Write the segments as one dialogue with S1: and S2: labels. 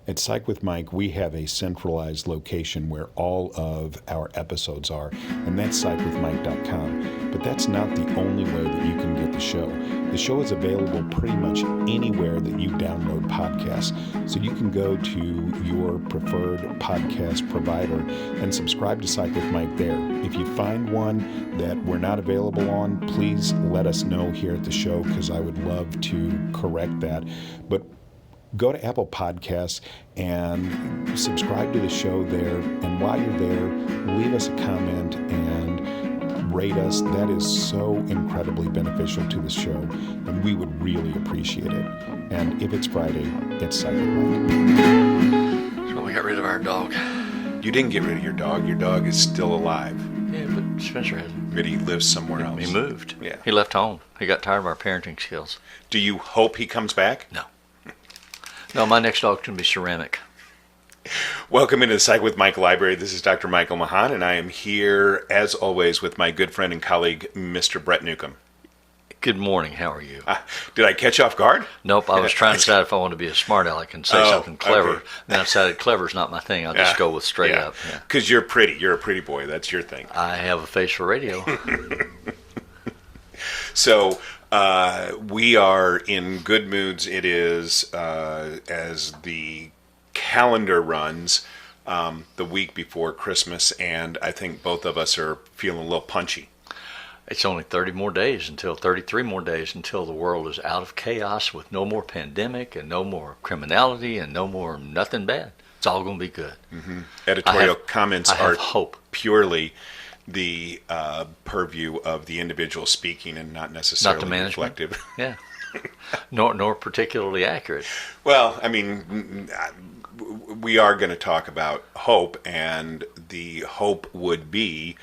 S1: At Psych with Mike, we have a centralized location where all of our episodes are, and that's psychwithmike.com. But that's not the only way that you can get the show. The show is available pretty much anywhere that you download podcasts. So you can go to your preferred podcast provider and subscribe to Psych with Mike there. If you find one that we're not available on, please let us know here at the show, because I would love to correct that. But go to Apple Podcasts and subscribe to the show there. And while you're there, leave us a comment and rate us. That is so incredibly beneficial to the show, and we would really appreciate it. And if it's Friday, it's Psych with Mike.
S2: So we got rid of our dog.
S1: You didn't get rid of your dog. Your dog is still alive.
S2: Yeah, but Spencer hasn't.
S1: But he lives somewhere else.
S2: He moved.
S1: Yeah.
S2: He left home. He got tired of our parenting skills.
S1: Do you hope he comes back?
S2: No. No, my next dog's going to be ceramic.
S1: Welcome into the Psych with Mike Library. This is Dr. Michael Mahan, and I am here, as always, with my good friend and colleague, Mr. Brett Newcomb.
S2: Good morning. How are you?
S1: Did I catch you off guard?
S2: Nope. I was trying to decide if I want to be a smart aleck and say something clever.
S1: Okay.
S2: Then I decided clever's not my thing. I'll just go with straight up. Yeah.
S1: Because you're pretty. You're a pretty boy. That's your thing.
S2: I have a face for radio.
S1: So we are in good moods. It is, as the calendar runs, the week before Christmas, and I think both of us are feeling a little punchy.
S2: It's only 33 more days until the world is out of chaos with no more pandemic and no more criminality and no more nothing bad. It's all going to be good.
S1: Mm-hmm. Editorial comments are
S2: hope.
S1: Purely the purview of the individual speaking and not necessarily reflective.
S2: Yeah. nor particularly accurate.
S1: Well, I mean, we are going to talk about hope, and the hope would be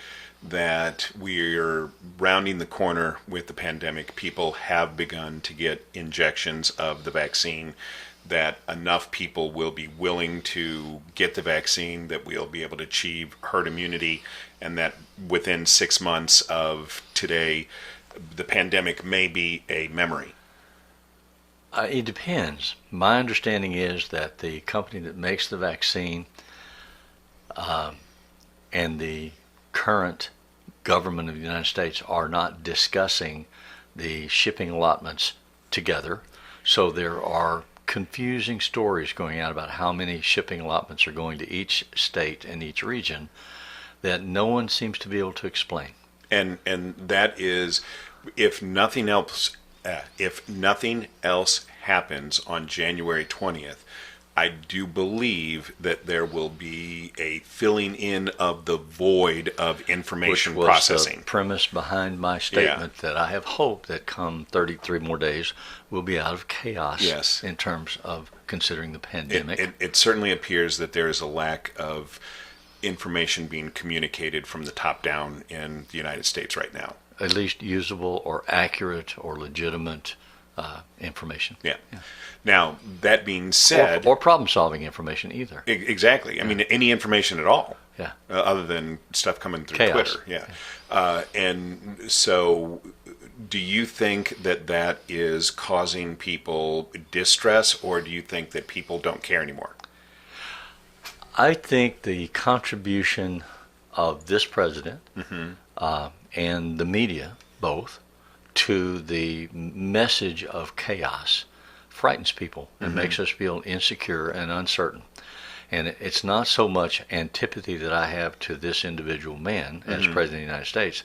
S1: that we're rounding the corner with the pandemic. People have begun to get injections of the vaccine, that enough people will be willing to get the vaccine, that we'll be able to achieve herd immunity, and that within 6 months of today, the pandemic may be a memory.
S2: It depends. My understanding is that the company that makes the vaccine and the current government of the United States are not discussing the shipping allotments together. So there are confusing stories going out about how many shipping allotments are going to each state and each region that no one seems to be able to explain.
S1: And that is, if nothing else happens on January 20th, I do believe that there will be a filling in of the void of information processing.
S2: Which was the premise behind my statement, that I have hope that come 33 more days we'll be out of chaos in terms of considering the pandemic.
S1: It certainly appears that there is a lack of information being communicated from the top down in the United States right now.
S2: At least usable or accurate or legitimate information.
S1: Yeah. Now, that being said...
S2: Or problem-solving information either.
S1: Exactly. I mean, any information at all.
S2: Yeah.
S1: Other than stuff coming through
S2: Chaos.
S1: Twitter. Yeah. And so, do you think that that is causing people distress, or do you think that people don't care anymore?
S2: I think the contribution of this president and the media, both, to the message of chaos frightens people and makes us feel insecure and uncertain. And it's not so much antipathy that I have to this individual man as President of the United States,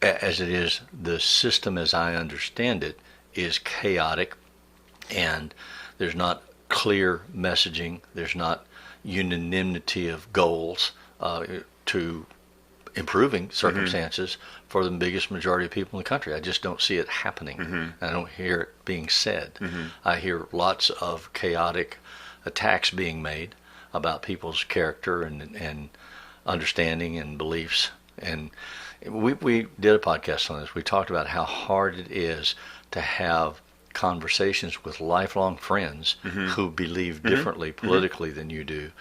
S2: as it is the system as I understand it is chaotic, and there's not clear messaging, there's not unanimity of goals to improving circumstances for the biggest majority of people in the country. I just don't see it happening. I don't hear it being said. I hear lots of chaotic attacks being made about people's character and understanding and beliefs. And we did a podcast on this. We talked about how hard it is to have conversations with lifelong friends who believe differently politically than you do,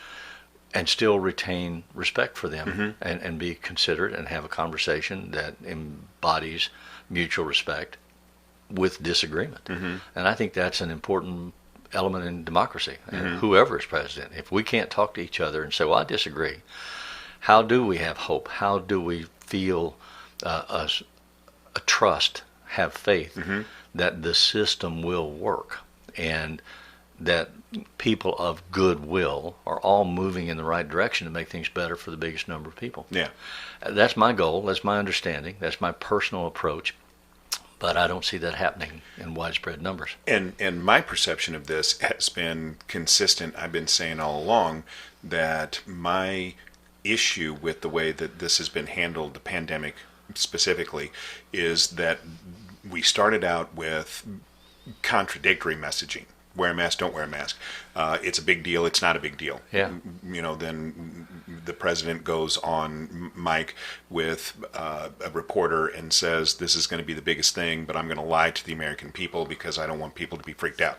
S2: and still retain respect for them and be considerate and have a conversation that embodies mutual respect with disagreement. And I think that's an important element in democracy, and whoever is president. If we can't talk to each other and say, well, I disagree, how do we have hope? How do we feel a trust, have faith that the system will work and that people of goodwill are all moving in the right direction to make things better for the biggest number of people?
S1: Yeah.
S2: That's my goal. That's my understanding. That's my personal approach. But I don't see that happening in widespread numbers.
S1: And my perception of this has been consistent. I've been saying all along that my issue with the way that this has been handled, the pandemic specifically, is that we started out with contradictory messaging. Wear a mask, don't wear a mask. It's a big deal, it's not a big deal.
S2: Yeah.
S1: Then the president goes on mic with a reporter and says, this is going to be the biggest thing, but I'm going to lie to the American people because I don't want people to be freaked out.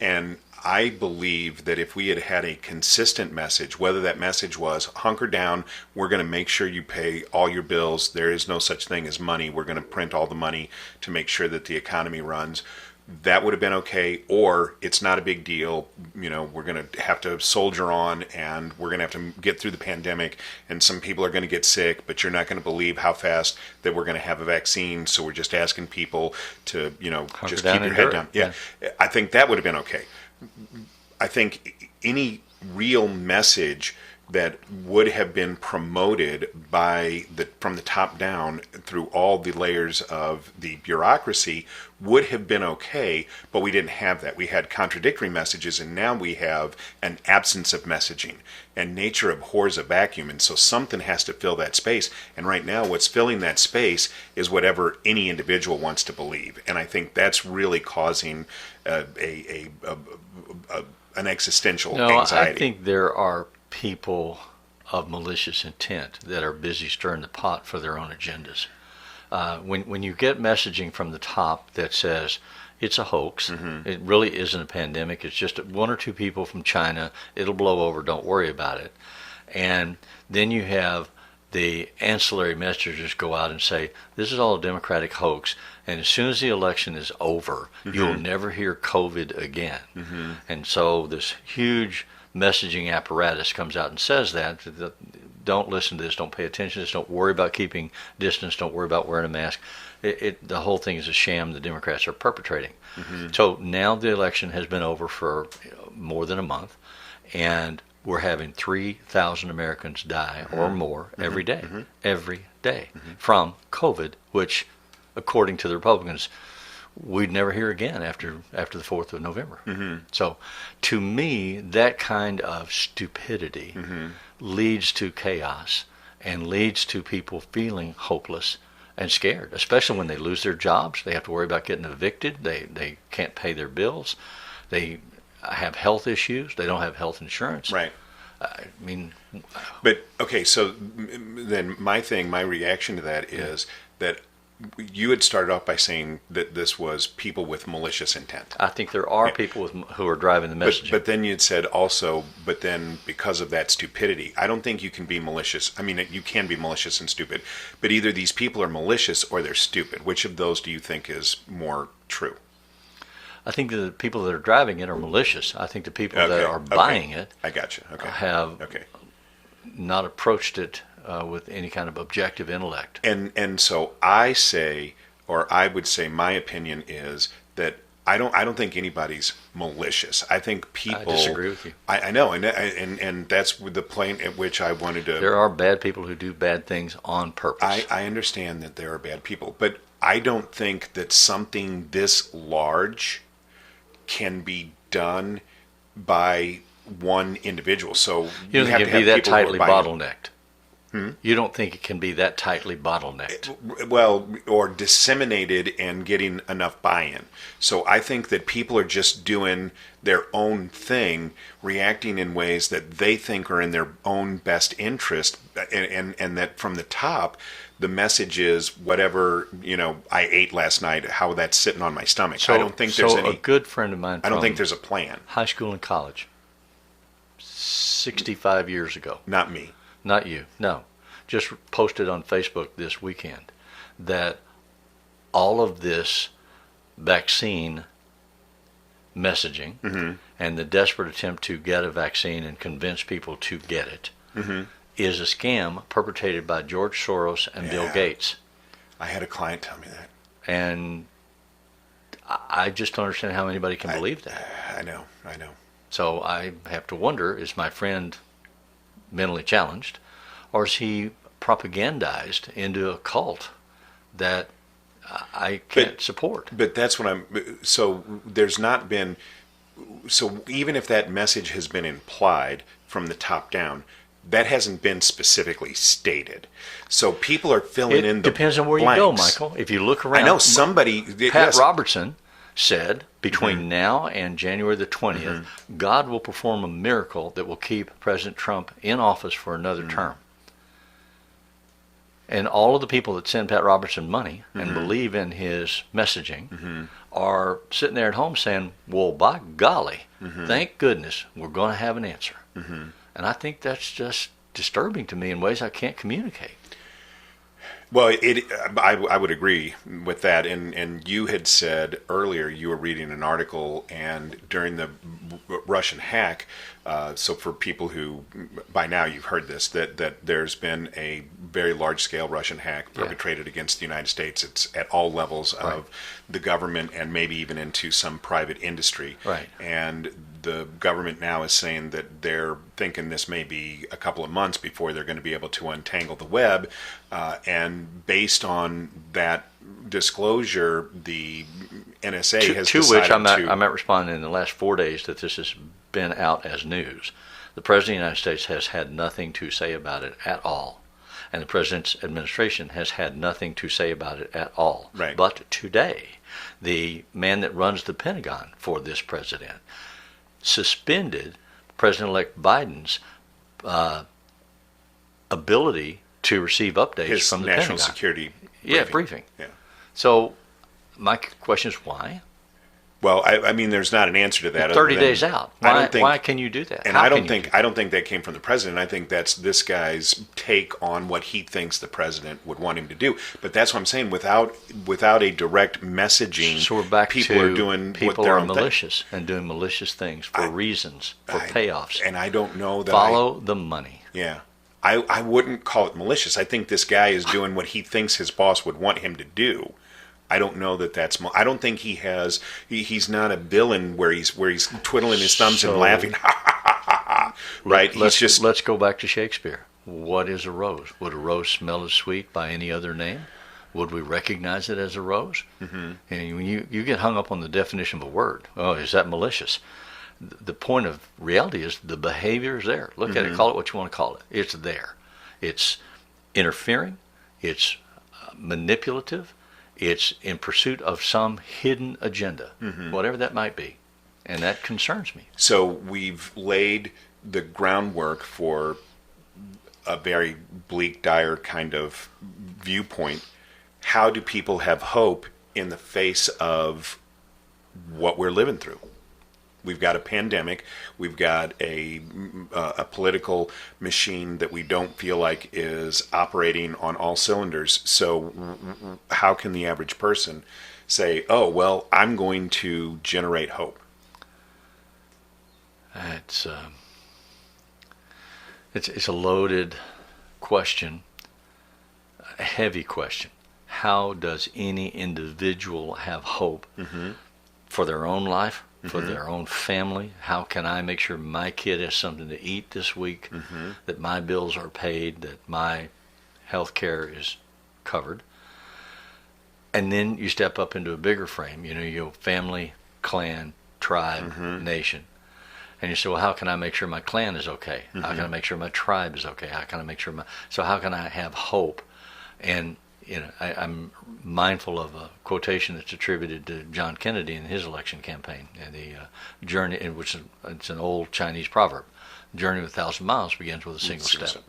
S1: And I believe that if we had had a consistent message, whether that message was hunker down, we're going to make sure you pay all your bills, there is no such thing as money, we're going to print all the money to make sure that the economy runs, that would have been okay. Or it's not a big deal, we're going to have to soldier on and we're going to have to get through the pandemic and some people are going to get sick, but you're not going to believe how fast that we're going to have a vaccine, so we're just asking people to just keep your head down. Yeah. I think that would have been okay. I think any real message that would have been promoted from the top down through all the layers of the bureaucracy would have been okay, but we didn't have that. We had contradictory messages, and now we have an absence of messaging. And nature abhors a vacuum, and so something has to fill that space. And right now, what's filling that space is whatever any individual wants to believe. And I think that's really causing an existential anxiety.
S2: I think there are people of malicious intent that are busy stirring the pot for their own agendas. When you get messaging from the top that says it's a hoax, it really isn't a pandemic, it's just one or two people from China, it'll blow over, don't worry about it. And then you have the ancillary messages go out and say, this is all a Democratic hoax, and as soon as the election is over, you'll never hear COVID again. And so this huge messaging apparatus comes out and says that don't listen to this, don't pay attention to this, don't worry about keeping distance, don't worry about wearing a mask. The whole thing is a sham the Democrats are perpetrating. So now the election has been over for more than a month, and we're having 3,000 Americans die or more every day, from COVID, which, according to the Republicans, we'd never hear again after the 4th of November. So to me, that kind of stupidity leads to chaos and leads to people feeling hopeless and scared, especially when they lose their jobs. They have to worry about getting evicted. They can't pay their bills. They have health issues. They don't have health insurance.
S1: Right.
S2: I mean,
S1: but okay, so then my reaction to that is that you had started off by saying that this was people with malicious intent.
S2: I think there are people who are driving the messaging.
S1: But then you'd said also, but then because of that stupidity, I don't think you can be malicious. I mean, you can be malicious and stupid, but either these people are malicious or they're stupid. Which of those do you think is more true?
S2: I think the people that are driving it are malicious. I think the people that are buying it
S1: I gotcha.
S2: have not approached it with any kind of objective intellect.
S1: And so I say, or I would say, my opinion is that I don't think anybody's malicious. I think people.
S2: I disagree with you.
S1: I know, and that's the point at which I wanted to.
S2: There are bad people who do bad things on purpose.
S1: I understand that there are bad people, but I don't think that something this large can be done by one individual. So
S2: you don't think it can be that tightly bottlenecked? You don't think it can be that tightly bottlenecked?
S1: Well, or disseminated and getting enough buy-in. So I think that people are just doing their own thing, reacting in ways that they think are in their own best interest, and that from the top, the message is whatever I ate last night, how that's sitting on my stomach.
S2: So,
S1: I don't think there's any.
S2: A good friend of mine.
S1: I don't think there's a plan.
S2: High school and college. 65 years ago.
S1: Not me.
S2: Not you, no. Just posted on Facebook this weekend that all of this vaccine messaging and the desperate attempt to get a vaccine and convince people to get it is a scam perpetrated by George Soros and Bill Gates.
S1: I had a client tell me that.
S2: And I just don't understand how anybody can believe that.
S1: I know.
S2: So I have to wonder, is my friend mentally challenged, or is he propagandized into a cult that I can't support?
S1: But that's what so there's not been, so even if that message has been implied from the top down, that hasn't been specifically stated. So people are filling in the
S2: depends on where
S1: blanks.
S2: you go, Michael. If you look around,
S1: I know somebody,
S2: Pat Robertson said between now and January the 20th, God will perform a miracle that will keep President Trump in office for another term. And all of the people that send Pat Robertson money and believe in his messaging are sitting there at home saying, well, by golly, thank goodness we're going to have an answer. And I think that's just disturbing to me in ways I can't communicate.
S1: Well, I would agree with that. And you had said earlier you were reading an article, and during the Russian hack, so for people who, by now you've heard this, that there's been a very large-scale Russian hack perpetrated against the United States. It's at all levels of the government and maybe even into some private industry.
S2: Right.
S1: And the government now is saying that they're thinking this may be a couple of months before they're going to be able to untangle the web. And based on that disclosure, the NSA has
S2: to
S1: decided
S2: which I might respond in the last 4 days that this has been out as news. The President of the United States has had nothing to say about it at all. And the President's administration has had nothing to say about it at all.
S1: Right.
S2: But today, the man that runs the Pentagon for this president suspended President-elect Biden's ability to receive updates
S1: his
S2: from the
S1: national
S2: Pentagon.
S1: security
S2: briefing.
S1: Yeah.
S2: So my question is why?
S1: Well, I mean, there's not an answer to that.
S2: 30 days out. Why can you do that?
S1: And I don't think that came from the president. I think that's this guy's take on what he thinks the president would want him to do. But that's what I'm saying. Without a direct messaging,
S2: so we're back
S1: people
S2: to
S1: are doing
S2: people
S1: what their
S2: are
S1: own
S2: malicious and doing malicious things for reasons, for payoffs.
S1: And I don't know that.
S2: Follow the money.
S1: Yeah. I wouldn't call it malicious. I think this guy is doing what he thinks his boss would want him to do. I don't know that that's. I don't think he has. He's not a villain where he's twiddling his thumbs and laughing. Right?
S2: Let's go back to Shakespeare. What is a rose? Would a rose smell as sweet by any other name? Would we recognize it as a rose? And when you get hung up on the definition of a word, oh, is that malicious? The point of reality is the behavior is there. Look at it. Call it what you want to call it. It's there. It's interfering. It's manipulative. It's in pursuit of some hidden agenda, whatever that might be. And that concerns me.
S1: So we've laid the groundwork for a very bleak, dire kind of viewpoint. How do people have hope in the face of what we're living through? We've got a pandemic. We've got a political machine that we don't feel like is operating on all cylinders. So how can the average person say, oh, well, I'm going to generate hope?
S2: It's a loaded question, a heavy question. How does any individual have hope for their own life, for their own family? How can I make sure my kid has something to eat this week, that my bills are paid, that my health care is covered? And then you step up into a bigger frame, your family, clan, tribe, nation. And you say, well, how can I make sure my clan is okay? How can I make sure my tribe is okay? How can I make sure so how can I have hope? And I'm mindful of a quotation that's attributed to John Kennedy in his election campaign, and the journey, which it's an old Chinese proverb: "Journey of 1,000 miles begins with a single step."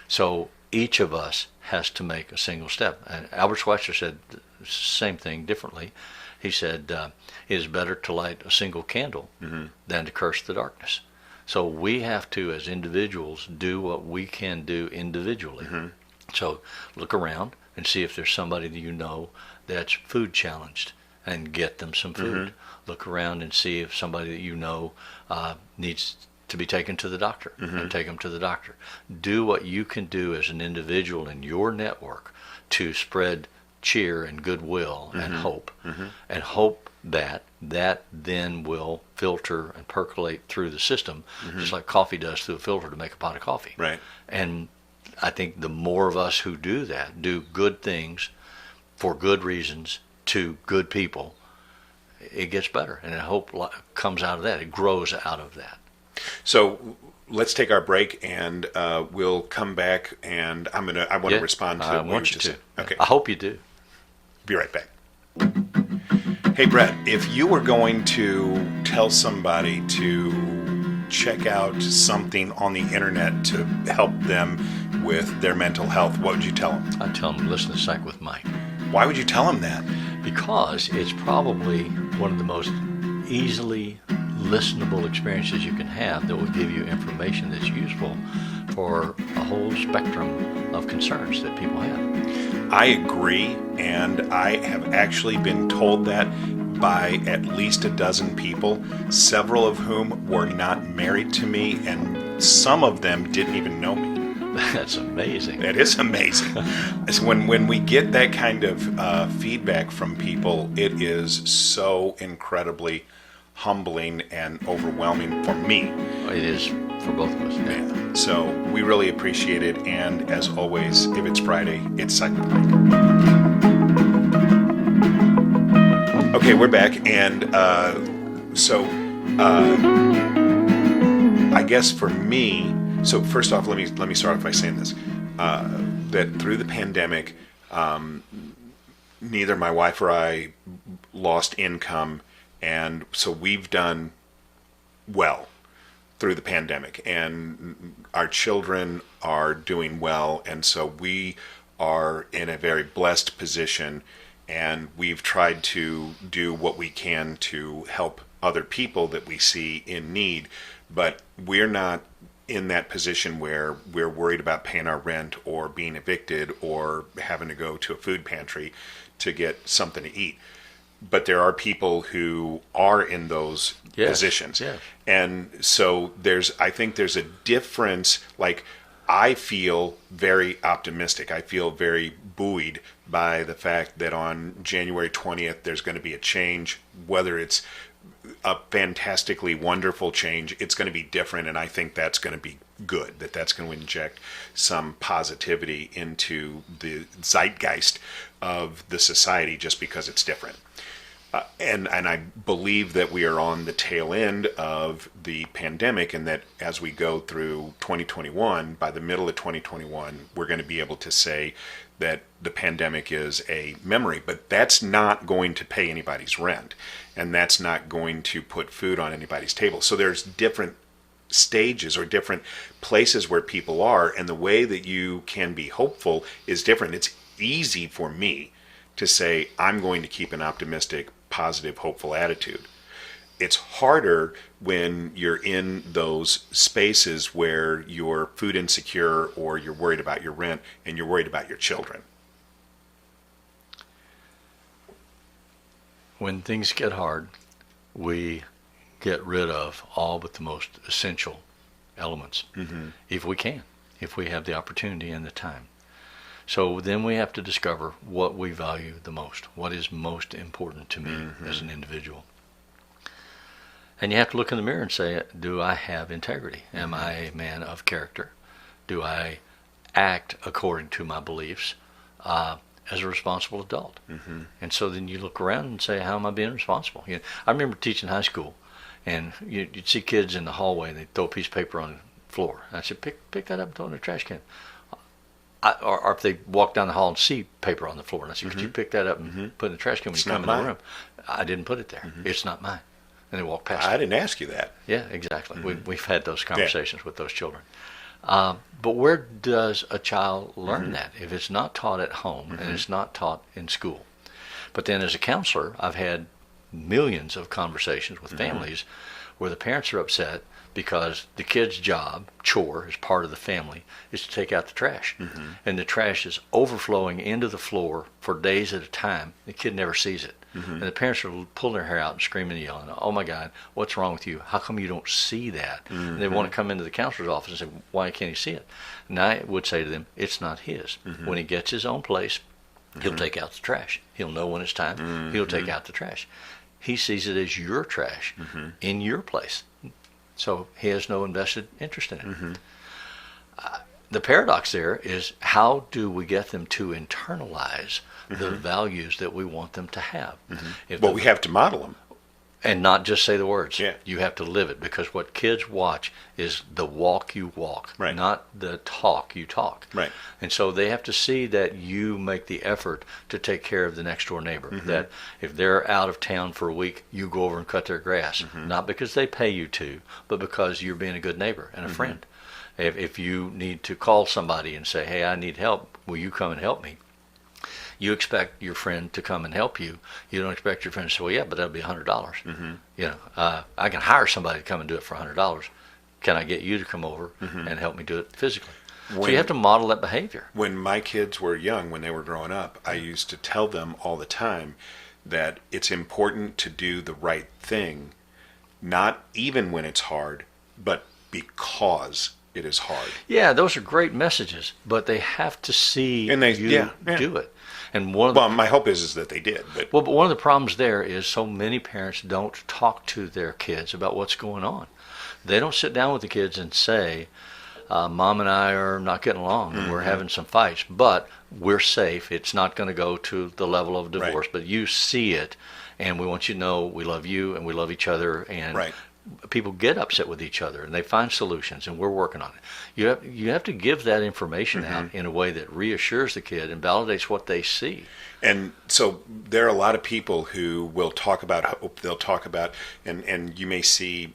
S2: So each of us has to make a single step. And Albert Schweitzer said the same thing differently. He said, "It is better to light a single candle than to curse the darkness." So we have to, as individuals, do what we can do individually. So look around and see if there's somebody that you know that's food challenged, and get them some food. Look around and see if somebody that you know needs to be taken to the doctor, and take them to the doctor. Do what you can do as an individual in your network to spread cheer and goodwill and hope, and hope that then will filter and percolate through the system, just like coffee does through a filter to make a pot of coffee.
S1: Right.
S2: And I think the more of us who do that, do good things for good reasons to good people, it gets better. And I hope comes out of that. It grows out of that.
S1: So let's take our break, and we'll come back, and I want to respond to
S2: I
S1: what
S2: want
S1: you
S2: you
S1: just
S2: to.
S1: said. Okay.
S2: I hope you do.
S1: Be right back. Hey, Brett, if you were going to tell somebody to check out something on the internet to help them with their mental health, what would you tell them?
S2: I tell them, listen to Psych with Mike.
S1: Why would you tell them that?
S2: Because it's probably one of the most easily listenable experiences you can have that will give you information that's useful for a whole spectrum of concerns that people have.
S1: I agree, and I have actually been told that by at least a dozen people, several of whom were not married to me, and some of them didn't even know me.
S2: That's amazing.
S1: That is amazing. It's when we get that kind of feedback from people, it is so incredibly humbling and overwhelming for me.
S2: It is for both of us.
S1: Yeah. So we really appreciate it, and as always, if it's Friday, it's Psych with Mike. Okay, we're back, and I guess for me, so first off, let me start off by saying this: that through the pandemic, neither my wife or I lost income, and so we've done well through the pandemic, and our children are doing well, and so we are in a very blessed position, and we've tried to do what we can to help other people that we see in need, but we're not in that position where we're worried about paying our rent or being evicted or having to go to a food pantry to get something to eat. But there are people who are in those positions.
S2: Yes.
S1: And so I think there's a difference. Like, I feel very optimistic. I feel very buoyed by the fact that on January 20th, there's going to be a change, whether it's a fantastically wonderful change, it's going to be different. And I think that's going to be good, that's going to inject some positivity into the zeitgeist of the society just because it's different. And I believe that we are on the tail end of the pandemic, and that as we go through 2021, by the middle of 2021, we're going to be able to say that the pandemic is a memory. But that's not going to pay anybody's rent, and that's not going to put food on anybody's table. So there's different stages or different places where people are, and the way that you can be hopeful is different. It's easy for me to say I'm going to keep an optimistic, positive, hopeful attitude. It's harder when you're in those spaces where you're food insecure, or you're worried about your rent, and you're worried about your children.
S2: When things get hard, we get rid of all but the most essential elements, if we can, if we have the opportunity and the time. So then we have to discover what we value the most, what is most important to me as an individual. And you have to look in the mirror and say, do I have integrity? Am I a man of character? Do I act according to my beliefs as a responsible adult? And so then you look around and say, how am I being responsible? You know, I remember teaching high school, and you'd see kids in the hallway, and they'd throw a piece of paper on the floor. And I said, pick that up and throw it in the trash can. Or if they walk down the hall and see paper on the floor, and I said, could you pick that up and put it in the trash can when you come in the room? I didn't put it there. It's not mine. And they walk past
S1: I
S2: it.
S1: didn't ask you that.
S2: Yeah, exactly. We've had those conversations with those children. But where does a child learn that if it's not taught at home and it's not taught in school? But then as a counselor, I've had millions of conversations with families where the parents are upset because the kid's job, chore, as part of the family, is to take out the trash. And the trash is overflowing into the floor for days at a time. The kid never sees it. And the parents are pulling their hair out and screaming and yelling, "Oh my God, what's wrong with you? How come you don't see that?" And they want to come into the counselor's office and say, "Why can't he see it?" And I would say to them, it's not his. When he gets his own place, he'll take out the trash. He'll know when it's time. He'll take out the trash. He sees it as your trash in your place. So he has no invested interest in it. The paradox there is, how do we get them to internalize the values that we want them to have?
S1: Well, we have to model them.
S2: And not just say the words.
S1: Yeah.
S2: You have to live it, because what kids watch is the walk you walk,
S1: Right.
S2: not the talk you talk.
S1: Right.
S2: And so they have to see that you make the effort to take care of the next door neighbor. That if they're out of town for a week, you go over and cut their grass. Not because they pay you to, but because you're being a good neighbor and a friend. If you need to call somebody and say, "Hey, I need help, will you come and help me?" You expect your friend to come and help you. You don't expect your friend to say, "Well, yeah, but that'll be $100. I can hire somebody to come and do it for $100. Can I get you to come over and help me do it physically?" So you have to model that behavior.
S1: When my kids were young, when they were growing up, I used to tell them all the time that it's important to do the right thing, not even when it's hard, but because it is hard.
S2: Yeah, those are great messages, but they have to see
S1: And they-
S2: you
S1: yeah.
S2: do it. And one of the
S1: Well, my hope is that they did. But
S2: Well, but one of the problems there is so many parents don't talk to their kids about what's going on. They don't sit down with the kids and say, "Mom and I are not getting along, and we're having some fights, but we're safe. It's not going to go to the level of divorce, but you see it, and we want you to know we love you and we love each other." And
S1: Right.
S2: people get upset with each other, and they find solutions, and we're working on it. You have to give that information out in a way that reassures the kid and validates what they see.
S1: And so there are a lot of people who will talk about hope. They'll talk about, and you may see,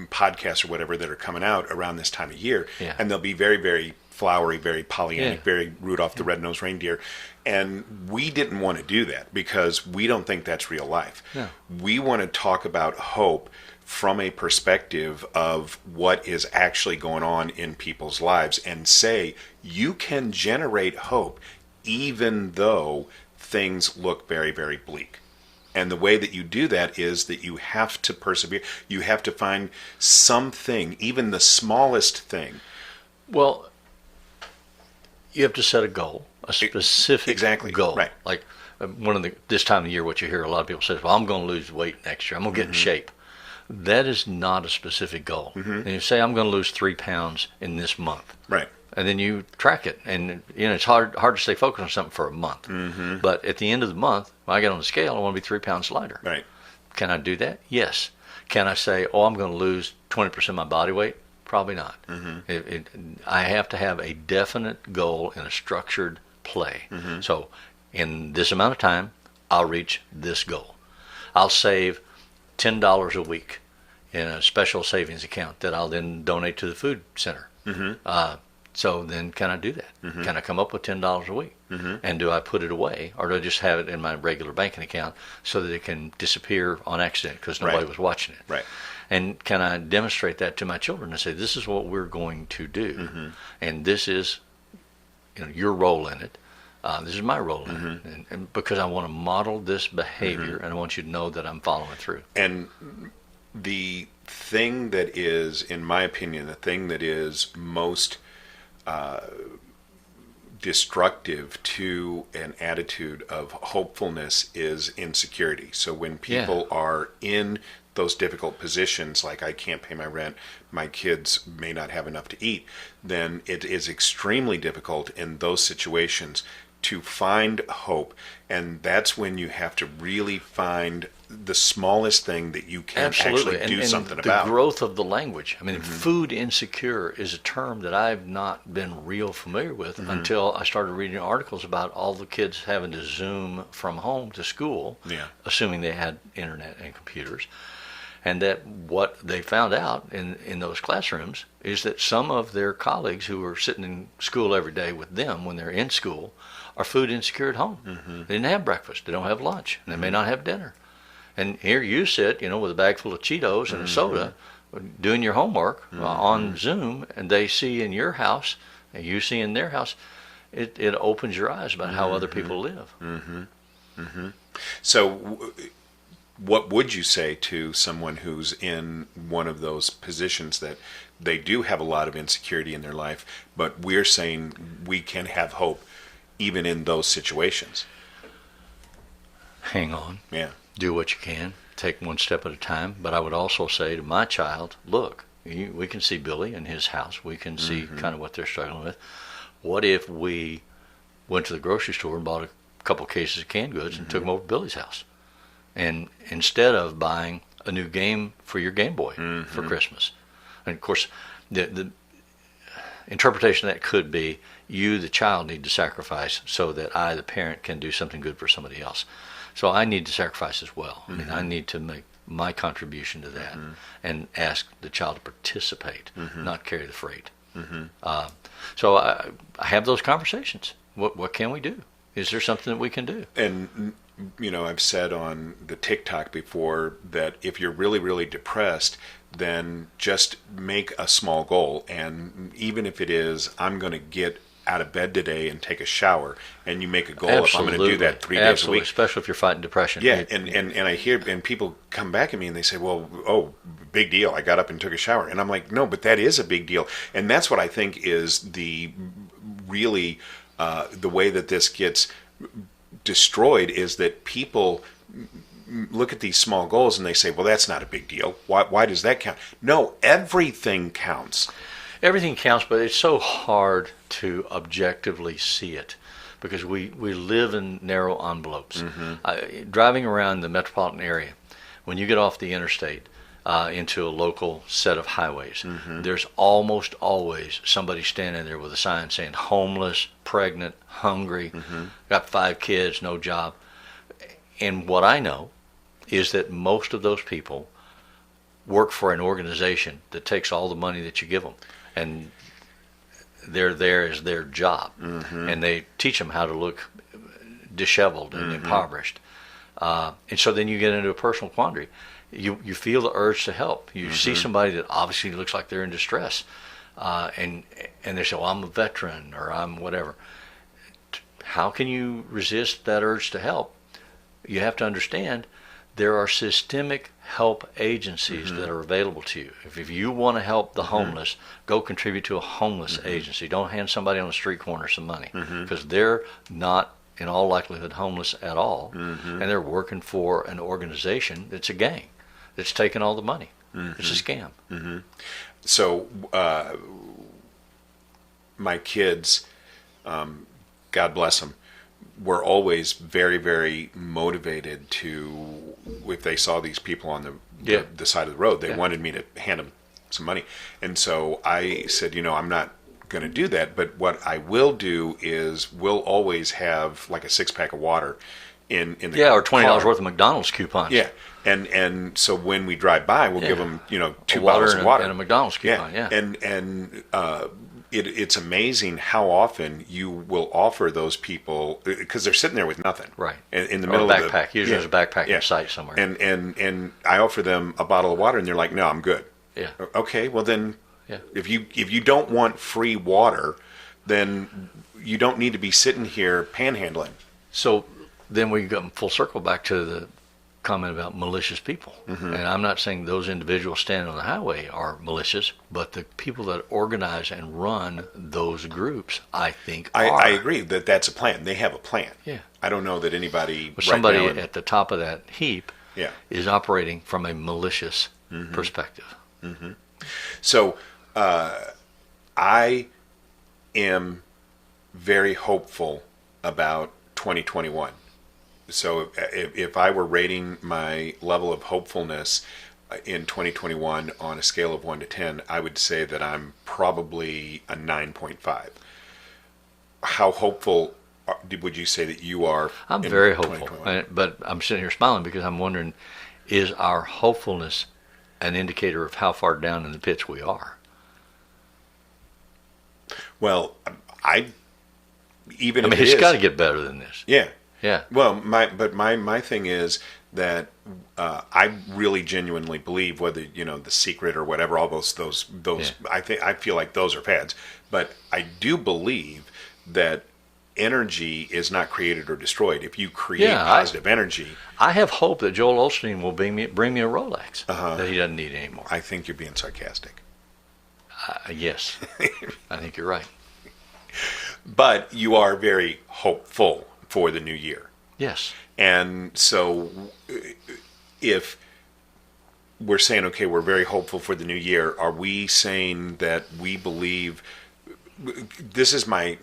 S1: podcasts or whatever that are coming out around this time of year,
S2: Yeah.
S1: and they'll be very, very flowery, very Pollyannic,
S2: Yeah.
S1: very Rudolph the Red-Nosed Reindeer. And we didn't want to do that because we don't think that's real life.
S2: No.
S1: We want to talk about hope from a perspective of what is actually going on in people's lives and say you can generate hope even though things look very, very bleak. And the way that you do that is that you have to persevere. You have to find something, even the smallest thing.
S2: Well, you have to set a goal, a specific
S1: Exactly,
S2: goal.
S1: right.
S2: Like this time of year, what you hear a lot of people say is, "Well, I'm going to lose weight next year. I'm going to get in shape." That is not a specific goal. And you say, "I'm going to lose 3 pounds in this month."
S1: Right.
S2: And then you track it, and it's hard to stay focused on something for a month. But at the end of the month, when I get on the scale, I want to be 3 pounds lighter.
S1: Right.
S2: Can I do that? Yes. Can I say, "Oh, I'm going to lose 20% of my body weight"? Probably not. I have to have a definite goal in a structured play. So in this amount of time, I'll reach this goal. I'll save $10 a week in a special savings account that I'll then donate to the food center. So then can I do that? Can I come up with $10 a week? And do I put it away, or do I just have it in my regular banking account so that it can disappear on accident because nobody
S1: Right.
S2: was watching it?
S1: Right.
S2: And can I demonstrate that to my children and say, "This is what we're going to do, and this is your role in it. This is my role in it," and because I want to model this behavior, and I want you to know that I'm following through.
S1: And the thing that is, in my opinion, the thing that is most destructive to an attitude of hopefulness is insecurity. So when people are in those difficult positions, like I can't pay my rent, my kids may not have enough to eat, then it is extremely difficult in those situations to find hope. And that's when you have to really find the smallest thing that you can
S2: Absolutely.
S1: actually do
S2: and
S1: something
S2: the
S1: about.
S2: growth of the language. I mean, food insecure is a term that I've not been real familiar with until I started reading articles about all the kids having to Zoom from home to school, assuming they had internet and computers. And that what they found out in those classrooms is that some of their colleagues who are sitting in school every day with them when they're in school are food insecure at home. They didn't have breakfast. They don't have lunch. And they may not have dinner. And here you sit, with a bag full of Cheetos and a soda, doing your homework on Zoom, and they see in your house, and you see in their house. It opens your eyes about how other people live.
S1: So, what would you say to someone who's in one of those positions that they do have a lot of insecurity in their life, but we're saying we can have hope even in those situations?
S2: Hang on.
S1: Yeah.
S2: Do what you can. Take one step at a time. But I would also say to my child, look, we can see Billy in his house. We can see kind of what they're struggling with. What if we went to the grocery store and bought a couple cases of canned goods and took them over to Billy's house? And instead of buying a new game for your Game Boy for Christmas. And of course, the interpretation of that could be you, the child, need to sacrifice so that I, the parent, can do something good for somebody else. So I need to sacrifice as well. I mean, I need to make my contribution to that and ask the child to participate, not carry the freight. So I have those conversations. What can we do? Is there something that we can do?
S1: And I've said on the TikTok before that if you're really, really depressed, then just make a small goal. And even if it is, I'm going to get out of bed today and take a shower, and you make a goal if I'm going to do that 3 days a week.
S2: Especially if you're fighting depression.
S1: Yeah, and I hear, and people come back at me and they say, well, big deal. I got up and took a shower. And I'm like, no, but that is a big deal. And that's what I think is the really, the way that this gets destroyed is that people look at these small goals and they say, well, that's not a big deal. Why does that count? No, everything counts.
S2: Everything counts, but it's so hard to objectively see it because we live in narrow envelopes. Driving around the metropolitan area, when you get off the interstate into a local set of highways, there's almost always somebody standing there with a sign saying homeless, pregnant, hungry, got 5 kids, no job. And what I know is that most of those people work for an organization that takes all the money that you give them. And they're there as their job, and they teach them how to look disheveled and impoverished. And so then you get into a personal quandary. You feel the urge to help. You see somebody that obviously looks like they're in distress, and they say, well, I'm a veteran or I'm whatever. How can you resist that urge to help? You have to understand there are systemic help agencies that are available to you. If you want to help the homeless, go contribute to a homeless agency. Don't hand somebody on the street corner some money because they're not, in all likelihood, homeless at all, and they're working for an organization that's a gang that's taking all the money. It's a scam.
S1: So my kids, God bless them, were always very, very motivated to, if they saw these people on the side of the road, they wanted me to hand them some money. And so I said, I'm not going to do that, but what I will do is we'll always have like a 6-pack of water in the
S2: or $20
S1: car.
S2: worth of McDonald's coupons.
S1: Yeah. And so when we drive by, we'll give them, 2
S2: water
S1: bottles of water
S2: and a McDonald's coupon. Yeah.
S1: And it's amazing how often you will offer those people, because they're sitting there with nothing.
S2: Right.
S1: In the
S2: Or
S1: middle
S2: a
S1: of the
S2: backpack. Usually there's a backpack in sight somewhere.
S1: And I offer them a bottle of water, and they're like, "No, I'm good."
S2: Yeah.
S1: Okay. Well then, if you don't want free water, then you don't need to be sitting here panhandling.
S2: So then we come full circle back to the comment about malicious people. And I'm not saying those individuals standing on the highway are malicious, but the people that organize and run those groups, I think, are.
S1: I agree that that's a plan. They have a plan.
S2: Yeah.
S1: I don't know that anybody
S2: But somebody
S1: right now
S2: at the top of that heap is operating from a malicious perspective.
S1: So I am very hopeful about 2021. So if I were rating my level of hopefulness in 2021 on a scale of 1 to 10, I would say that I'm probably a 9.5. How hopeful would you say that you are?
S2: I'm very hopeful, but I'm sitting here smiling because I'm wondering, is our hopefulness an indicator of how far down in the pits we are?
S1: Well, it's
S2: it's got to get better than this.
S1: Yeah.
S2: Yeah.
S1: Well, my thing is that I really genuinely believe, whether The Secret or whatever, all those
S2: Yeah.
S1: I feel like those are fads, but I do believe that energy is not created or destroyed. If you create positive energy,
S2: I have hope that Joel Osteen will bring me a Rolex that he doesn't need anymore.
S1: I think you're being sarcastic.
S2: Yes, I think you're right.
S1: But you are very hopeful for the new year.
S2: Yes.
S1: And so if we're saying, okay, we're very hopeful for the new year, are we saying that we believe, this is my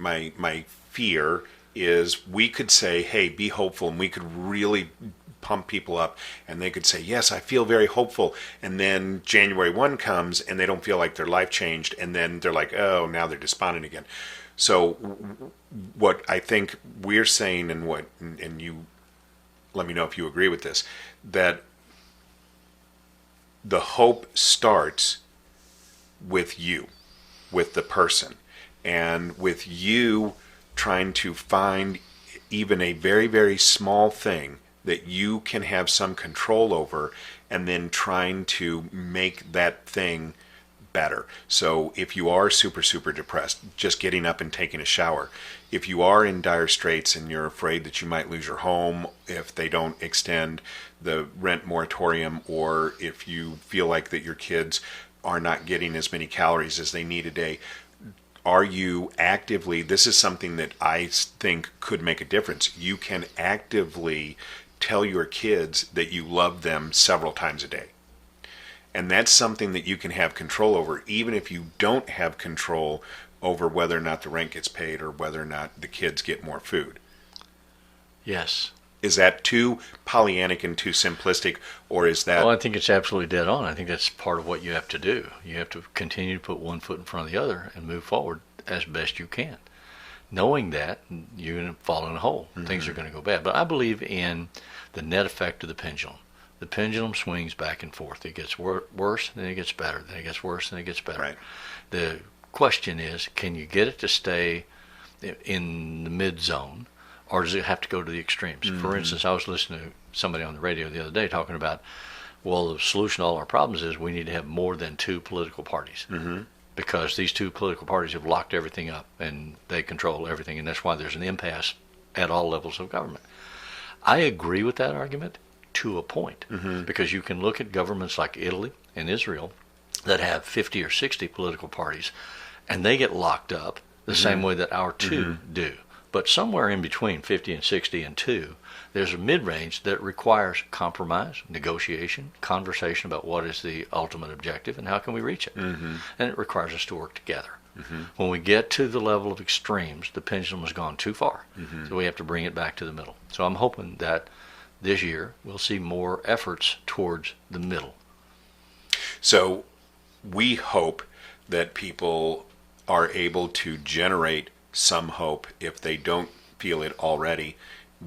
S1: fear, is we could say, hey, be hopeful, and we could really pump people up, and they could say, yes, I feel very hopeful, and then January 1 comes and they don't feel like their life changed, and then they're like, oh, now they're despondent again. So what I think we're saying, and you let me know if you agree with this, that the hope starts with you, with the person, and with you trying to find even a very, very small thing that you can have some control over, and then trying to make that thing better. So if you are super, super depressed, just getting up and taking a shower. If you are in dire straits and you're afraid that you might lose your home if they don't extend the rent moratorium, or if you feel like that your kids are not getting as many calories as they need a day, are you actively, this is something that I think could make a difference. You can actively tell your kids that you love them several times a day. And that's something that you can have control over, even if you don't have control over whether or not the rent gets paid or whether or not the kids get more food.
S2: Yes.
S1: Is that too Pollyannic and too simplistic, or is that...
S2: Well, I think it's absolutely dead on. I think that's part of what you have to do. You have to continue to put one foot in front of the other and move forward as best you can. Knowing that, you're going to fall in a hole. Mm-hmm. Things are going to go bad. But I believe in the net effect of the pendulum. The pendulum swings back and forth. It gets worse, then it gets better. Then it gets worse, then it gets better.
S1: Right.
S2: The question is, can you get it to stay in the mid-zone, or does it have to go to the extremes? Mm-hmm. For instance, I was listening to somebody on the radio the other day talking about, well, the solution to all our problems is we need to have more than two political parties. Mm-hmm. Because these two political parties have locked everything up and they control everything, and that's why there's an impasse at all levels of government. I agree with that argument to a point, mm-hmm. because you can look at governments like Italy and Israel that have 50 or 60 political parties, and they get locked up the mm-hmm. same way that our two mm-hmm. do. But somewhere in between 50 and 60 and 2, there's a mid-range that requires compromise, negotiation, conversation about what is the ultimate objective and how can we reach it. Mm-hmm. And it requires us to work together. Mm-hmm. When we get to the level of extremes, the pendulum has gone too far. Mm-hmm. So we have to bring it back to the middle. So I'm hoping that this year we'll see more efforts towards the middle.
S1: So we hope that people are able to generate some hope if they don't feel it already.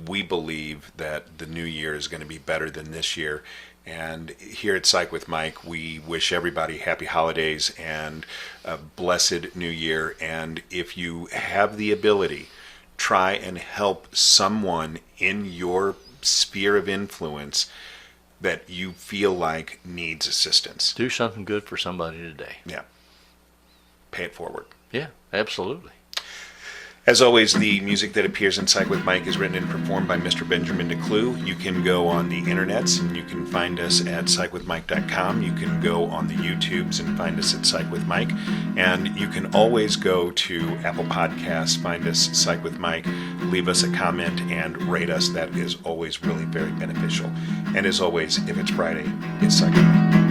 S1: We believe that the new year is going to be better than this year. And here at Psych with Mike, we wish everybody happy holidays and a blessed new year. And if you have the ability, try and help someone in your sphere of influence that you feel like needs assistance.
S2: Do something good for somebody today.
S1: Yeah. Pay it forward.
S2: Yeah, absolutely.
S1: As always, the music that appears in Psych with Mike is written and performed by Mr. Benjamin DeClue. You can go on the internets and you can find us at psychwithmike.com. You can go on the YouTubes and find us at Psych with Mike. And you can always go to Apple Podcasts, find us Psych with Mike, leave us a comment, and rate us. That is always really very beneficial. And as always, if it's Friday, it's Psych with Mike.